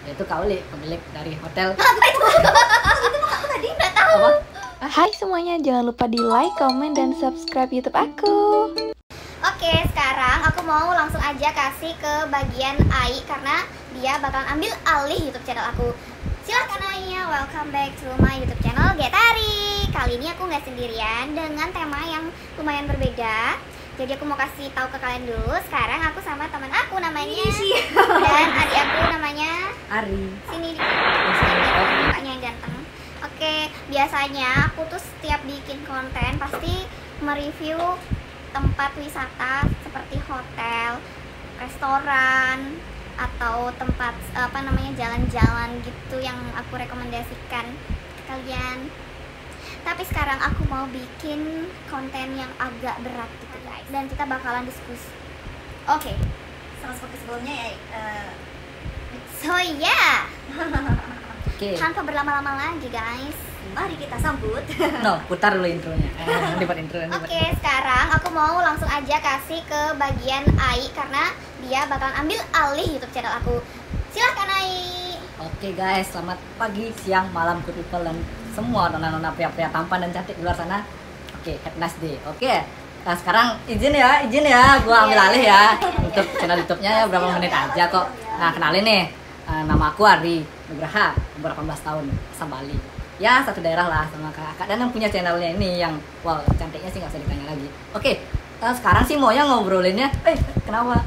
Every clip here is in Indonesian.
yaitu Kak Uli, pemilik dari hotel. Apa itu? Itu mah aku tadi nggak tahu. Apa? Hai semuanya, jangan lupa di like, comment, dan subscribe YouTube aku. Oke, sekarang aku mau langsung aja kasih ke bagian Ai karena dia bakalan ambil alih YouTube channel aku. Silakan Ainya, welcome back to my YouTube channel Getari. Kali ini aku nggak sendirian dengan tema yang lumayan berbeda. Jadi aku mau kasih tahu ke kalian dulu. Sekarang aku sama teman aku namanya dan adik aku namanya Ari. Sini kakaknya yang ganteng. Oke, biasanya aku tuh setiap bikin konten pasti mereview tempat wisata seperti hotel, restoran, atau tempat jalan-jalan gitu yang aku rekomendasikan ke kalian. Tapi sekarang aku mau bikin konten yang agak berat gitu guys, dan kita bakalan diskusi. Oke, Sama seperti sebelumnya ya. so yeah, Oke. tanpa berlama-lama lagi guys, Mari kita sambut. No, putar dulu intronya. Dibuat intro. Oke, sekarang aku mau langsung aja kasih ke bagian Ai karena dia bakalan ambil alih YouTube channel aku. Silahkan Ai. Oke guys, selamat pagi, siang, malam, good people dan semua nona-nona pria-pria tampan dan cantik di luar sana. Oke, have a nice day. Oke, nah, sekarang izin ya, gua ambil alih ya untuk channel YouTube-nya ya, berapa menit aja kok. Nah, kenalin nih, nama aku Ari Nugraha, umur 18 tahun, asal Bali. Ya, satu daerah lah sama kakak dan yang punya channelnya ini yang wow, cantiknya sih nggak usah ditanya lagi. Oke, sekarang sih maunya ngobrolinnya, kenapa?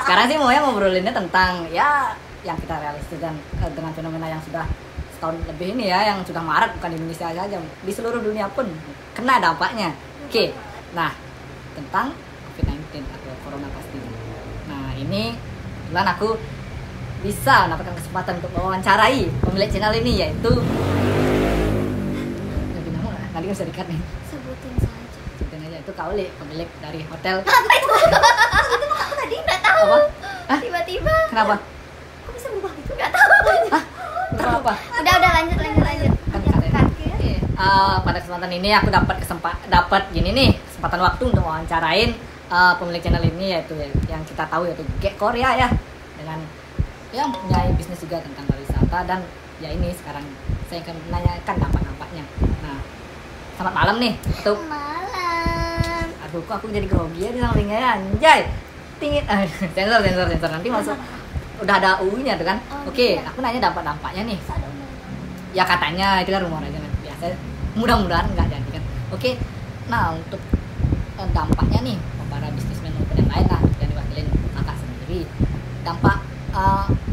Sekarang sih maunya ngobrolinnya tentang ya yang kita realistis dan dengan fenomena yang sudah setahun lebih ini ya, yang sudah marak bukan di Indonesia saja, di seluruh dunia pun kena dampaknya. Oke, nah tentang COVID-19 atau Corona pastinya. Nah ini kebetulan aku bisa mendapatkan kesempatan untuk mewawancarai pemilik channel ini, yaitu lebih nama nggak? Nanti bisa dikat nih. Sebutin saja. Sebutin aja, itu Kak Uli, pemilik dari hotel. Apa itu? Itu mah aku tadi nggak tahu. Apa? Hah? Tiba-tiba. Kenapa? Kok bisa berubah gitu? Nggak tahu. Untuk apa? Udah lanjut. Kan katanya. Pada kesempatan ini aku dapat gini nih, kesempatan waktu untuk wawancarain pemilik channel ini, yaitu yang kita tahu yaitu Get Korea ya, dengan yang punya bisnis juga tentang pariwisata. Dan ya ini sekarang saya akan menanyakan dampak-dampaknya. Nah, selamat malam nih untuk Malam. aduh kok aku jadi grogi ya di sampingnya ya, anjay tinggi. Sensor nanti masuk udah ada U-nya tuh kan. Oke, aku nanya dampak-dampaknya nih. Ya katanya itu kan rumor aja kan, biasa, mudah-mudahan enggak jadi kan. Oke, nah untuk dampaknya nih para bisnismen maupun yang lain lah yang diwakilin kakak sendiri, dampak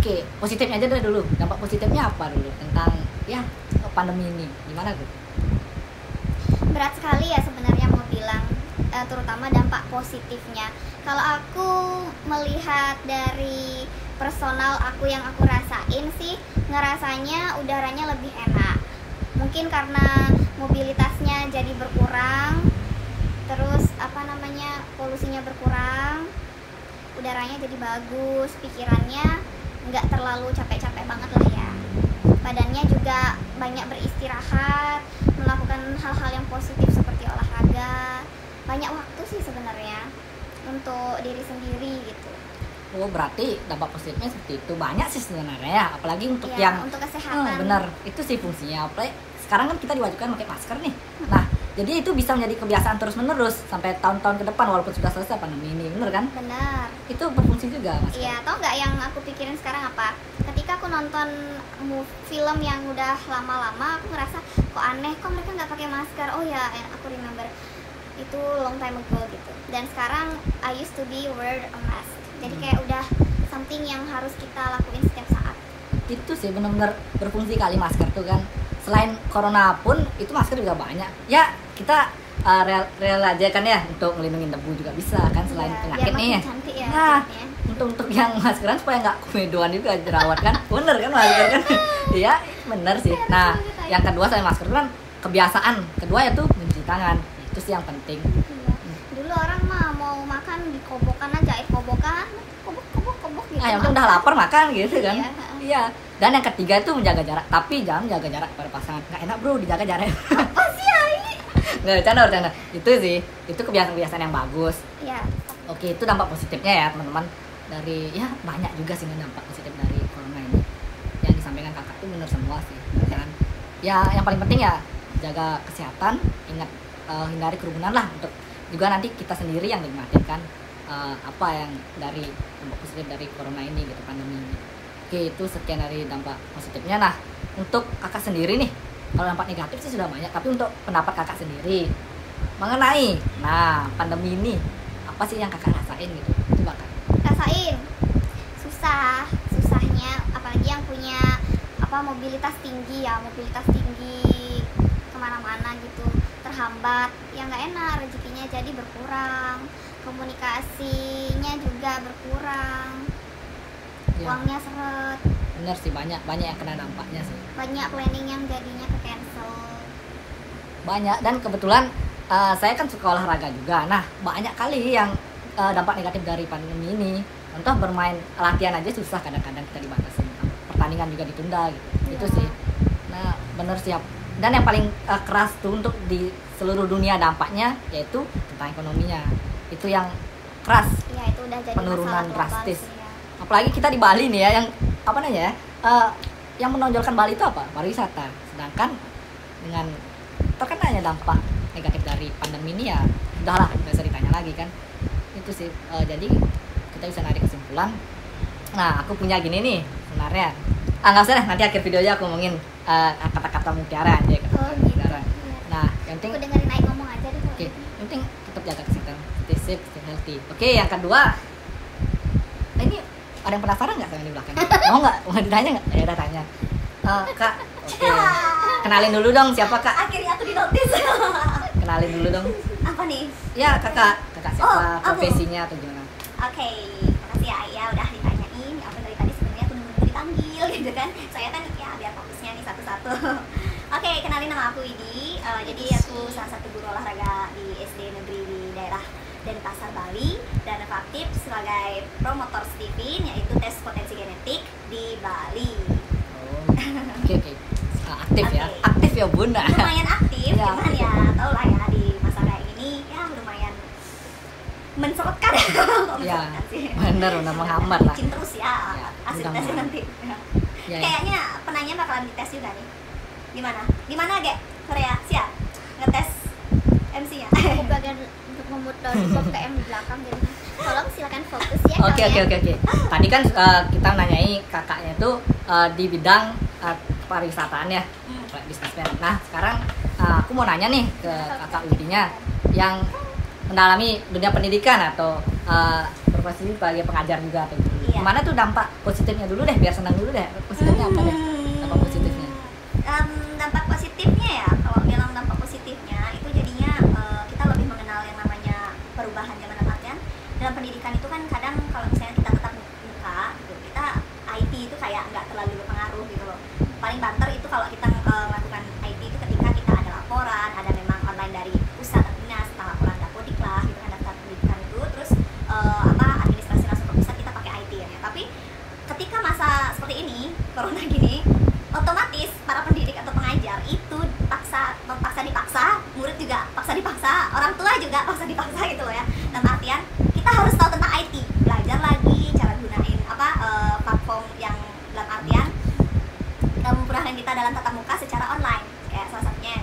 oke, positifnya aja dulu. Dampak positifnya apa dulu tentang ya pandemi ini, gimana tuh? Berat sekali ya sebenarnya mau bilang, terutama dampak positifnya. Kalau aku melihat dari personal aku yang aku rasain sih, ngerasanya udaranya lebih enak. Mungkin karena mobilitasnya jadi berkurang, terus polusinya berkurang, udaranya jadi bagus, pikirannya nggak terlalu capek-capek banget lah ya. Badannya juga banyak beristirahat, melakukan hal-hal yang positif seperti olahraga. Banyak waktu sih sebenarnya untuk diri sendiri gitu. Oh, berarti dampak positifnya seperti itu. Banyak sih sebenarnya ya, apalagi untuk Ya, yang untuk kesehatan. bener, itu sih fungsinya. Apalagi sekarang kan kita diwajibkan pakai masker nih. Nah, jadi itu bisa menjadi kebiasaan terus-menerus sampai tahun-tahun ke depan walaupun sudah selesai pandemi ini, bener kan? Benar. Itu berfungsi juga, Mas. Iya, tau nggak yang aku pikirin sekarang apa? Ketika aku nonton film yang udah lama-lama, aku ngerasa kok aneh, kok mereka nggak pakai masker. Oh ya, aku remember itu long time ago gitu. Dan sekarang I used to be wear a mask. Jadi kayak udah something yang harus kita lakuin setiap saat. Itu sih benar-benar berfungsi kali masker tuh kan. Selain corona pun itu masker juga banyak. Ya, kita real aja kan ya, untuk ngelindungin debu juga bisa kan, selain Ya, penyakit biar nih. makin cantik ya. Nah, kulitnya. untuk yang maskeran supaya nggak komedoan juga jerawat kan. Bener kan masker kan? Iya, bener sih. Nah, yang kedua selain masker itu kan kebiasaan. Kedua yaitu mencuci tangan. Itu sih yang penting. Iya. Dulu orang mah mau makan di kobokan aja, air kobokan, kobok gitu. Nah, yang penting udah lapar makan gitu kan. Iya. Iya. Dan yang ketiga itu menjaga jarak. Tapi jangan jaga jarak pada pasangan. Nggak enak bro dijaga jarak. Apa sih ini? Nggak, bercanda. Itu sih, itu kebiasaan-kebiasaan yang bagus. Iya. Oke, itu dampak positifnya ya teman-teman. Dari ya banyak juga sih dampak positif dari corona ini. benar semua sih kan. Ya yang paling penting ya jaga kesehatan, ingat hindari kerumunan lah, untuk juga nanti kita sendiri yang nikmatin kan apa yang dari dampak positif dari corona ini gitu, pandemi ini. Oke, itu sekian dari dampak positifnya. Nah, untuk kakak sendiri nih, kalau dampak negatif sih sudah banyak, tapi untuk pendapat kakak sendiri mengenai pandemi ini, apa sih yang kakak rasain gitu? Coba kak. Rasain susahnya, apalagi yang punya mobilitas tinggi kemana-mana gitu, terhambat, yang nggak enak, rezekinya jadi berkurang, komunikasinya juga berkurang, uangnya seret. Bener sih, banyak yang kena dampaknya sih, banyak planning yang jadinya ke cancel banyak. Dan kebetulan saya kan suka olahraga juga. Nah, banyak kali yang dampak negatif dari pandemi ini. Contoh bermain, latihan aja susah, kadang-kadang kita dibatasi, pertandingan juga ditunda gitu. Itu sih. Nah, bener siap. Dan yang paling keras tuh untuk di seluruh dunia dampaknya, yaitu tentang ekonominya. Itu yang keras. Iya, itu udah jadi penurunan masalah drastis. sih, ya. Apalagi kita di Bali nih ya, yang apa namanya yang menonjolkan Bali itu apa? Pariwisata. Sedangkan dengan terkenanya dampak negatif dari pandemi ini ya udahlah, nggak usah ditanya lagi kan. Itu sih. Jadi kita bisa narik kesimpulan. Nah, aku punya gini nih sebenarnya. Nggak usah deh, nanti akhir videonya aku ngomongin kata-kata mutiara aja, kata-kata mutiara. Nah, yang penting Aku dengerin Ai ngomong aja deh. oke, yang penting tetap jaga kesehatan, stay safe, stay healthy. Oke, yang kedua, ini ada yang penasaran nggak sama yang di belakang? Mau nggak? Mau ditanya nggak? Ya udah tanya. Kak, oke. Kenalin dulu dong siapa kak? Akhirnya aku dinotis. Kenalin dulu dong. Apa nih? Ya kakak siapa? aku. Profesinya atau gimana? Oke, makasih ya Ayah udah ditanyain. Ya, aku dari tadi sebenarnya aku nunggu dipanggil gitu kan. Saya kan ya biar fokusnya nih satu-satu. Oke, kenalin, nama aku Widi. Jadi aku salah satu guru olahraga di SD negeri di daerah Denpasar, Bali, dan aku aktif sebagai promotor Stepin, yaitu tes potensi genetik di Bali. Oh, oke. Aktif ya, Oke. aktif ya bunda. Lumayan aktif, Ya, cuman ya tau lah ya di masa kayak gini ya lumayan menserotkan. Kok Ya, menserotkan sih? bener menghambat lah. Licin terus ya, Ya, hasil mudah-mudahan. tesnya nanti. Ya, Kayaknya penanya bakalan dites juga nih. Gimana Ge? Korea siap ngetes MC-nya. Aku bagian untuk memutar ke yang di belakang, jadi tolong silakan fokus ya. Oke. kalian. Tadi kan kita nanyai kakaknya itu di bidang pariwisataan ya, bisnismen. Nah sekarang aku mau nanya nih ke kakak Widinya yang mendalami dunia pendidikan atau berprofesi sebagai pengajar juga atau gitu. Iya. Gimana tuh dampak positifnya dulu deh, biar senang dulu deh. Positifnya apa deh? Dampak positifnya? Dampak positifnya ya, kalau bilang dampak positifnya itu jadinya kita lebih mengenal yang namanya perubahan zaman artian dalam pendidikan itu kan kadang kalau misalnya kita tetap muka gitu, kita IT itu kayak nggak terlalu berpengaruh gitu loh. Paling banter itu kalau kita melakukan IT itu ketika kita ada laporan, ada memang online dari pusat atau dinas, laporan dapodik lah gitu kan, daftar pendidikan itu, terus administrasi langsung ke pusat kita pakai IT ya. Tapi ketika masa seperti ini, corona gini, otomatis para pendidik atau pengajar itu dipaksa, murid juga dipaksa, orang tua juga dipaksa gitu loh ya. Dalam artian kita harus tahu tentang IT, belajar lagi cara gunain platform yang dalam artian mempermudah kita dalam tatap muka secara online. Kayak salah satunya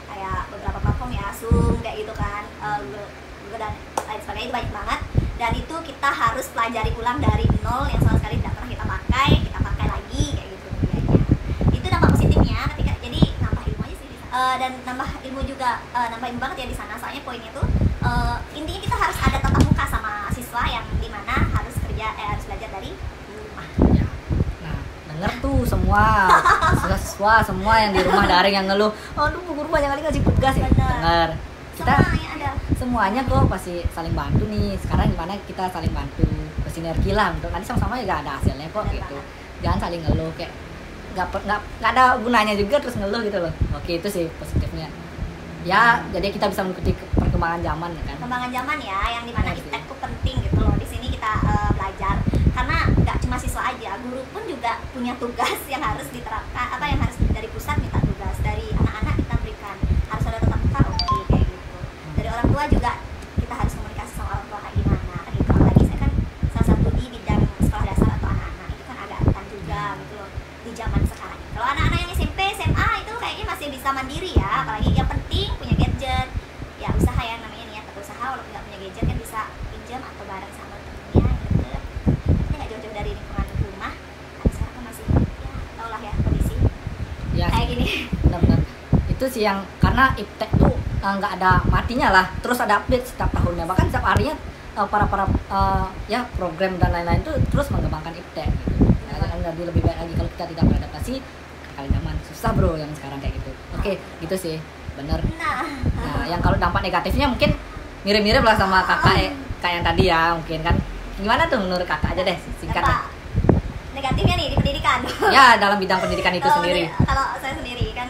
kayak beberapa platform ya, Zoom kayak gitu kan, Google dan lain sebagainya, itu banyak banget. Dan itu kita harus pelajari ulang dari nol yang sama sekali tidak pernah kita pakai lagi kayak gitu kemudiannya. Itu dampak positifnya ketika jadi nambah ilmu aja sih dan nambah ilmu juga, nambah ilmu banget ya di sana. Soalnya poinnya tuh intinya kita harus ada tatap muka sama siswa yang dimana harus harus belajar dari rumah. Ya. Nah, denger tuh semua siswa semua yang di rumah daring yang ngeluh, aduh guru banyak kali ngasih tugas ya. Bener. Denger. Kita Semuanya ada. semuanya kok pasti saling bantu nih. Sekarang gimana kita saling bantu, bersinergi lah untuk nanti sama-sama juga ada hasilnya kok. Bener Gitu. banget. Jangan saling ngeluh kayak nggak ada gunanya juga terus ngeluh gitu loh. Oke, itu sih positifnya. Ya, jadi kita bisa mengikuti perkembangan zaman ya kan. Perkembangan zaman ya, yang dimana Benar sih. iptek itu penting gitu loh. Di sini kita belajar karena nggak cuma siswa aja, guru pun juga punya tugas yang harus diterapkan, yang harus dari pusat minta tugas, dari anak-anak kita berikan harus ada tatap muka, oke kayak gitu. Dari orang tua juga kita harus komunikasi sama orang tua kayak gimana kan gitu. Apalagi saya kan salah satu di bidang sekolah dasar atau anak-anak, itu kan agak rentan juga gitu loh di zaman sekarang Kalau anak-anak yang SMP, SMA itu kayaknya masih bisa mandiri ya, apalagi yang penting punya gadget. Ya usaha ya, namanya niat atau usaha, walaupun nggak punya gadget kan bisa pinjam atau bareng sama temennya gitu. Ini nggak jauh-jauh dari lingkungan rumah. Nah, sekarang kan masih ya tau lah ya kondisi Ya, kayak gini. benar-benar. Itu sih yang karena iptek tuh nggak ada matinya lah, terus ada update setiap tahunnya, bahkan setiap harinya para ya program dan lain-lain itu terus mengembangkan iptek gitu. Jadi lebih baik lagi kalau kita tidak beradaptasi kali zaman susah bro yang sekarang kayak gitu. Oke, gitu sih, bener. Nah, yang kalau dampak negatifnya mungkin mirip-mirip lah sama kakak kayak yang tadi ya, mungkin kan. Gimana tuh menurut kakak aja deh singkat. Dampak negatifnya nih di pendidikan. Ya, dalam bidang pendidikan itu sendiri. Kalau saya sendiri kan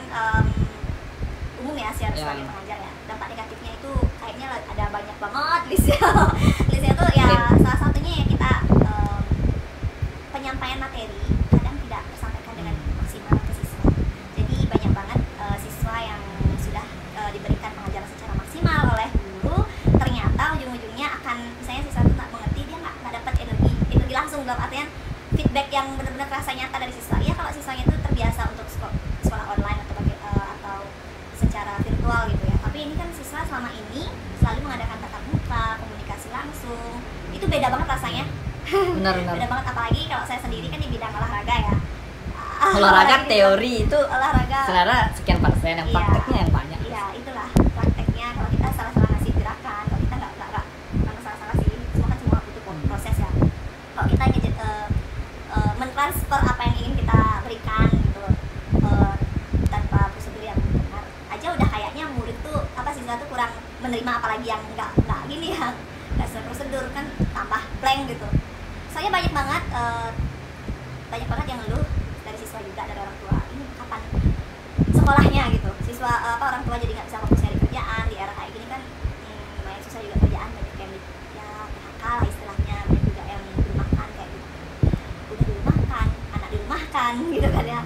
umum ya sebagai Ya. pengajar ya. Dampak negatifnya itu kayaknya ada banyak banget listnya. Listnya tuh ya salah satunya ya kita penyampaian materi kadang tidak tersampaikan dengan maksimal ke siswa. Jadi banyak banget siswa yang sudah diberikan pengajaran secara maksimal oleh guru, ternyata ujung-ujungnya akan misalnya siswa itu nggak mengerti, dia nggak dapat energi langsung, dalam artian feedback yang benar-benar terasa nyata dari siswa. Ya kalau siswanya itu terbiasa untuk sekolah online atau secara virtual gitu ya. Tapi ini kan siswa selama ini selalu mengadakan tatap muka, komunikasi langsung. Itu beda banget rasanya. Benar-benar. Beda banget, apalagi kalau saya sendiri kan di bidang olahraga ya. Olahraga teori itu olahraga sebenarnya sekian persen, yang Iya. prakteknya yang banyak. Iya, itulah prakteknya. Kalau kita salah-salah ngasih gerakan, kalau kita nggak salah-salah sih, semua kan semua butuh proses ya. Kalau kita mentransfer apa yang ingin kita berikan gitu tanpa prosedur yang benar aja udah kayaknya murid tuh siswa tuh kurang menerima, apalagi yang nggak gini ya, nggak sesuai prosedur kan tambah blank gitu. Soalnya banyak banget yang ngeluh dari siswa juga, dari orang tua, ini kapan sekolahnya gitu. Siswa orang tua jadi nggak bisa fokus cari kerjaan di era kayak gini kan, lumayan susah juga kerjaan, banyak yang ya PHK lah istilahnya, banyak juga yang dirumahkan kayak gitu, udah dirumahkan, anak dirumahkan gitu kan ya.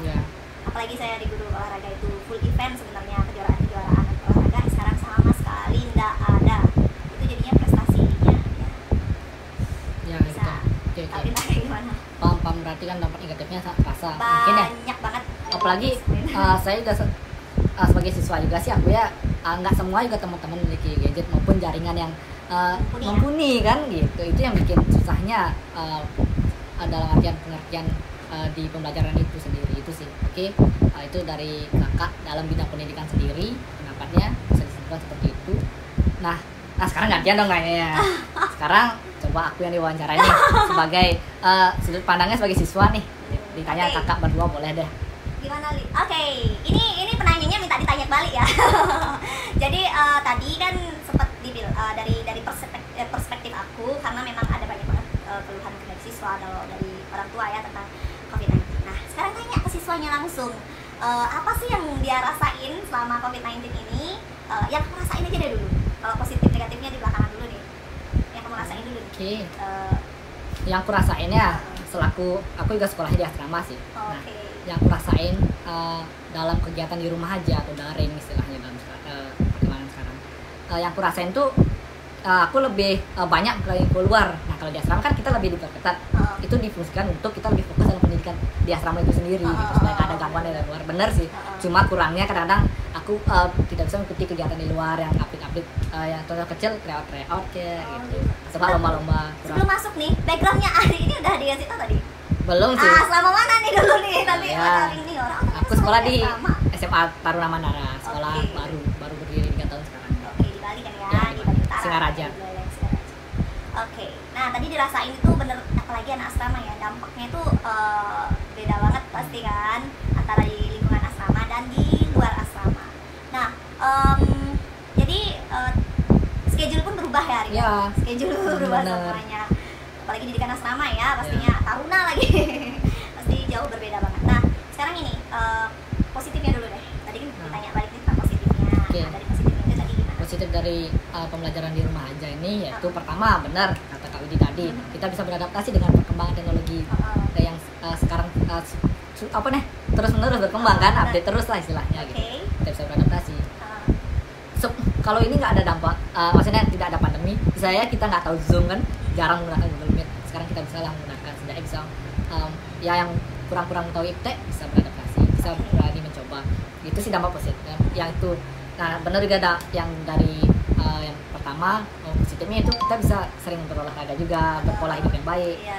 Apalagi saya di guru olahraga itu full event sebenarnya, kejuaraan olahraga sekarang sama sekali nggak ada. Itu jadinya prestasinya ya bisa. Oke. Tapi entah kayak gimana. Paham, berarti kan dampak negatifnya terasa mungkin ya. Banyak banget. Apalagi saya juga sebagai siswa juga sih, aku ya nggak semua juga teman-teman memiliki gadget maupun jaringan yang mumpuni kan gitu. Itu yang bikin susahnya dalam artian pengertian di pembelajaran itu sendiri itu sih. Oke, itu dari kakak dalam bidang pendidikan sendiri, pendapatnya bisa disimpulkan seperti itu. Nah sekarang gantian dong nanya. Sekarang coba aku yang diwawancara nih sebagai sudut pandangnya sebagai siswa nih, ditanya kakak berdua boleh deh. Gimana Li? Oke, ini penanyanya minta ditanya balik ya. Jadi tadi kan sempat dibilang dari perspektif aku, karena memang ada banyak banget keluhan dari siswa atau dari orang tua ya tentang COVID-19. Nah sekarang tanya ke siswanya langsung, apa sih yang dia rasain selama COVID-19 ini? Yang kamu rasain aja deh dulu. Kalau positif negatifnya di belakangan dulu nih. Yang kamu rasain dulu nih. Oke. Yang aku rasain ya, selaku aku juga sekolahnya di asrama sih. Nah, yang aku rasain dalam kegiatan di rumah aja atau daring istilahnya dalam perkembangan sekarang, yang aku rasain tuh aku lebih banyak keluar. Nah kalau di asrama kan kita lebih diperketat, itu difungsikan untuk kita lebih fokus dalam pendidikan di asrama itu sendiri gitu, supaya nggak ada gangguan dari luar. Bener sih, cuma kurangnya kadang-kadang aku tidak bisa mengikuti kegiatan di luar yang update yang contoh kecil tryout kayak gitu, serta lomba-lomba. Sebelum masuk nih, backgroundnya Ari ini udah dikasih tau tadi? Belum sih. Selama mana nih dulu nih? Tadi Ya. ini orang. Aku sekolah di SMA Taruna Mandara, sekolah baru berdiri 3 tahun sekarang. Oke, di Bali kan ya, Ya, di Bali Utara. Singaraja. Oke, nah tadi dirasain itu bener, apalagi anak asrama ya, dampaknya itu beda banget pasti kan, antara di lingkungan asrama dan di luar asrama. Nah, jadi schedule pun berubah ya, Ari? Ya. Schedule berubah semuanya. Apalagi didikan asrama ya, pastinya taruna lagi. Pasti jauh berbeda banget. Nah, sekarang ini positifnya dulu deh. Tadi kan ditanya balik nih tentang positifnya. Oke. Nah, dari positifnya itu tadi gimana? Positif dari pembelajaran di rumah aja ini yaitu pertama, benar kata Kak Widi tadi, kita bisa beradaptasi dengan perkembangan teknologi yang sekarang terus-menerus berkembang kan, update terus lah istilahnya gitu. Kita bisa beradaptasi. Kalau ini nggak ada dampak, maksudnya tidak ada pandemi, misalnya kita nggak tahu Zoom kan, jarang menggunakan Google Meet. Sekarang kita bisa lah menggunakan, setidaknya bisa ya yang kurang tahu iptek bisa beradaptasi. bisa berani mencoba. Itu sih dampak positif yang itu. Nah benar juga ada yang dari yang pertama positifnya itu kita bisa sering berolahraga juga, berpola hidup yang baik, Iya.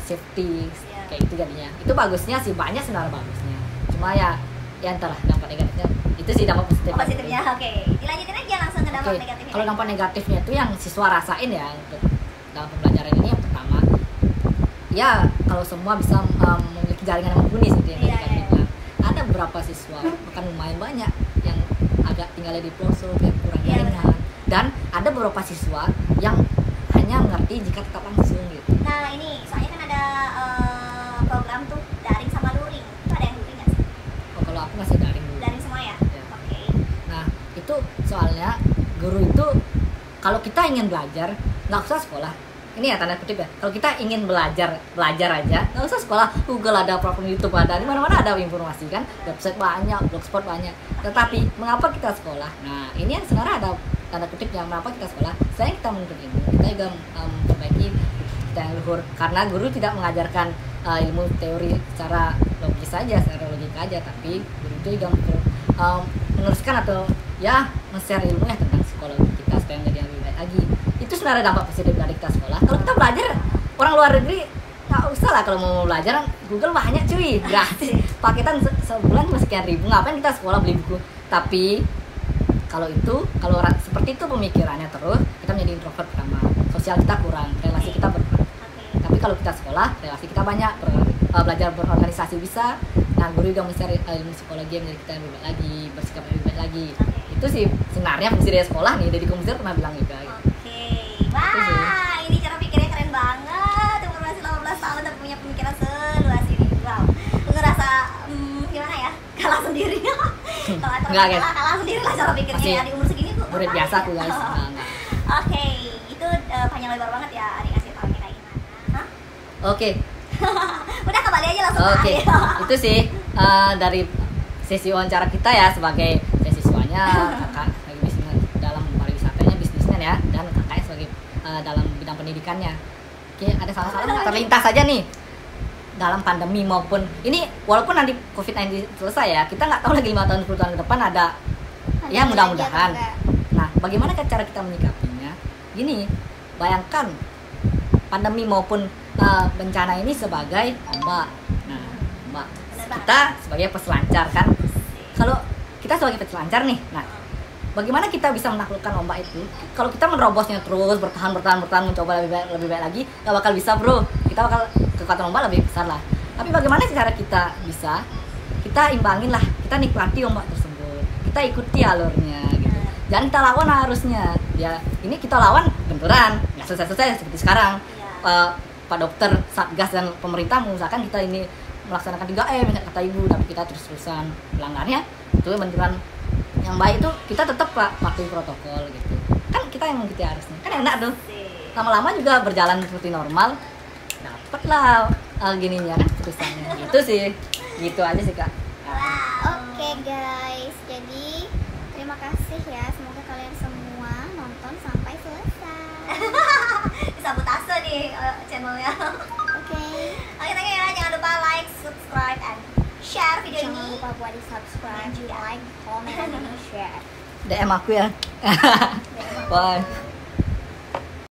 safety kayak gitu jadinya. Itu bagusnya sih, banyak sebenarnya bagusnya. Cuma ya entahlah dampak negatifnya. Itu sih dampak positifnya. Positifnya, oke. Dilanjutin aja langsung ke dampak Oke, negatifnya. kalau dampak negatifnya itu yang siswa rasain ya untuk dalam pembelajaran ini yang pertama, ya kalau semua bisa memiliki jaringan yang mumpuni seperti yang Iya, tadi kami bilang. Ada beberapa siswa bahkan lumayan banyak yang agak tinggalnya di pelosok, yang kurang Iya, jaringan, dan ada beberapa siswa yang hanya mengerti jika tetap langsung gitu. Nah ini soalnya kan ada program tuh daring sama luring. Itu ada yang luring nggak sih? Oh, kalau aku masih daring dulu. Daring semua ya? Ya. Oke. Nah itu soalnya guru itu kalau kita ingin belajar nggak usah sekolah. Ini ya tanda kutip ya. Kalau kita ingin belajar aja nggak usah sekolah. Google ada, platform YouTube ada, di mana-mana ada informasi kan. Website banyak, blogspot banyak. Tetapi mengapa kita sekolah? Nah ini yang sebenarnya ada tanda kutip yang mengapa kita sekolah. Selain kita menuntut ilmu, kita juga memperbaiki kita yang luhur. Karena guru tidak mengajarkan ilmu teori secara logis saja, secara logika aja, tapi guru itu juga meneruskan atau ya men-share ilmu ya tentang psikologi kita supaya menjadi lebih baik lagi. Itu sebenarnya dampak positif dari kita sekolah. Kalau kita belajar, orang luar negeri nggak usah lah kalau mau belajar, Google banyak cuy, gratis. Paketan sebulan cuma sekian ribu, ngapain kita sekolah beli buku? Tapi kalau orang seperti itu pemikirannya terus, kita menjadi introvert pertama, sosial kita kurang, relasi kita berkurang. Tapi kalau kita sekolah, relasi kita banyak, belajar berorganisasi bisa. Nah, guru juga men-share ilmu psikologi yang menjadi kita lebih baik lagi, bersikap lebih baik lagi. Itu sih sebenarnya fungsi dari sekolah nih, dari Komputer pernah bilang juga. Gitu. Oke. Wah, ini cara pikirnya keren banget. Umur masih 18 tahun tapi punya pemikiran seluas ini. Wow. Lu ngerasa gimana ya? Kalah sendiri. Kalau Enggak, guys. kalah sendiri lah cara pikirnya Masih ya di umur segini tuh. murid biasa tuh guys. Enggak. Oke, itu panjang lebar banget ya Ari ngasih taunya kayak gimana. Hah? Oke. Udah kembali aja langsung Oke, ke Ari. itu sih dari sesi wawancara kita ya sebagai siswanya, kakak sebagai bisnis dalam pariwisatanya, bisnisnya ya, dan kakak sebagai dalam bidang pendidikannya. Oke, ada salah-salah nggak? Terlintas saja nih dalam pandemi maupun ini walaupun nanti COVID-19 selesai ya, kita nggak tahu lagi 5 tahun 10 tahun ke depan ada ya mudah-mudahan. Nah, bagaimana cara kita menyikapinya? Gini, bayangkan pandemi maupun bencana ini sebagai ombak. Nah, ombak. Kita sebagai peselancar kan. Kalau kita sebagai peselancar nih, nah bagaimana kita bisa menaklukkan ombak itu? Kalau kita menerobosnya terus bertahan mencoba lebih baik lagi, nggak bakal bisa bro. Kita bakal kekuatan ombak lebih besar lah. Tapi bagaimana cara kita bisa? Kita imbangin lah, kita nikmati ombak tersebut, kita ikuti alurnya gitu. Jangan kita lawan arusnya. Ya ini kita lawan beneran, nggak selesai seperti sekarang. Pak dokter, satgas dan pemerintah mengusahakan kita ini melaksanakan 3M kata ibu, tapi kita terus-terusan melanggarnya. Itu beneran yang baik itu kita tetap patuhi protokol gitu. Kan kita yang mengikuti arusnya. Kan enak tuh. Lama-lama juga berjalan seperti normal. Dapet lah gininya kan terusannya. Gitu sih. Gitu aja sih Kak. Oke guys, jadi terima kasih ya. Semoga kalian semua nonton sampai selesai. Sabotase nih channelnya. Oke. Oke, thank you ya. Jangan lupa like, subscribe, and share video Jangan ini. lupa buat di subscribe, like, comment, and share. DM aku ya. Bye.